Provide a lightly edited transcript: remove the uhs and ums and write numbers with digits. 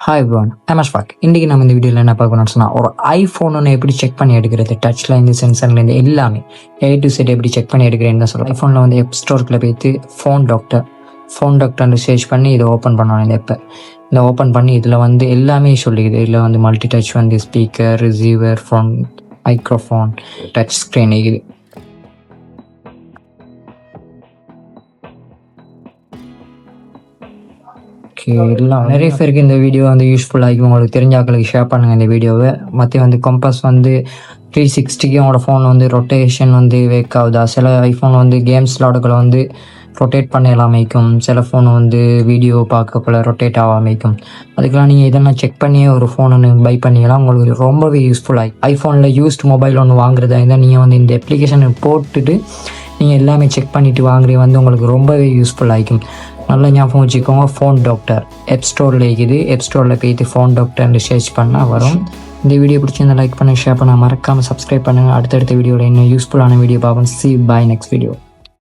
Hi everyone, I'm Ashfaq. இன்றைக்கி நம்ம இந்த வீடியோவில் என்ன பார்க்கணும்னு சொன்னால், ஒரு ஐஃபோன் ஒன்று எப்படி செக் பண்ணி எடுக்கிறது, டச்லேருந்து சென்சர்லேருந்து எல்லாமே A to Z எப்படி செக் பண்ணி எடுக்கிறேன்னு தான் சொல்கிறேன். ஐஃபோனில் வந்து ஆப் ஸ்டோருக்குள்ளே போய்த்து ஃபோன் டாக்டர்னு சர்ச் பண்ணி இதை ஓப்பன் பண்ணணும். இந்த ஓப்பன் பண்ணி இதில் வந்து எல்லாமே சொல்லிக்குது. இதில் வந்து மல்டி டச் வந்து speaker, receiver, phone, microphone, touch screen இருக்குது. எல்லாம் நிறைய பேருக்கு இந்த வீடியோ வந்து யூஸ்ஃபுல்லாகி உங்களுக்கு தெரிஞ்சாக்களுக்கு ஷேர் பண்ணுங்கள் இந்த வீடியோவை. மற்ற வந்து கம்பஸ் வந்து 360க்கு உங்களோட ஃபோன் வந்து ரொட்டேஷன் வந்து வேக் ஆகுதா, சில ஐஃபோன் வந்து கேம்ஸ் விளாடக்குள்ள வந்து ரொட்டேட் பண்ண அமைக்கும், சில ஃபோன் வந்து வீடியோ பார்க்கக்குள்ள ரொட்டேட் அமைக்கும். அதுக்கெல்லாம் நீங்கள் இதெல்லாம் செக் பண்ணியே ஒரு ஃபோன் ஒன்று பை பண்ணிக்கலாம். உங்களுக்கு ரொம்பவே யூஸ்ஃபுல்லாகி ஐஃபோனில் யூஸ்ட் மொபைல் ஒன்று வாங்குறதா இருந்தால் நீங்கள் வந்து இந்த அப்ளிகேஷனை போட்டுட்டு நீங்கள் எல்லாமே செக் பண்ணிவிட்டு வாங்குறது வந்து உங்களுக்கு ரொம்பவே யூஸ்ஃபுல் ஆகிக்கும். நல்லா ஞாபகம் வச்சுக்கோங்க. ஃபோன் டாக்டர் ஆப் ஸ்டோரில் இருக்குது. ஆப் ஸ்டோரில் போய்ட்டு ஃபோன் டாக்டர்னு சர்ச் பண்ணால் வரும். இந்த வீடியோ பிடிச்சிருந்தா லைக் பண்ணுங்கள், ஷேர் பண்ண மறக்காமல் சப்ஸ்கிரைப் பண்ணுங்கள். அடுத்தடுத்த வீடியோவில் இன்னும் யூஸ்ஃபுல்லான வீடியோ பார்ப்போம். See you, bye next video.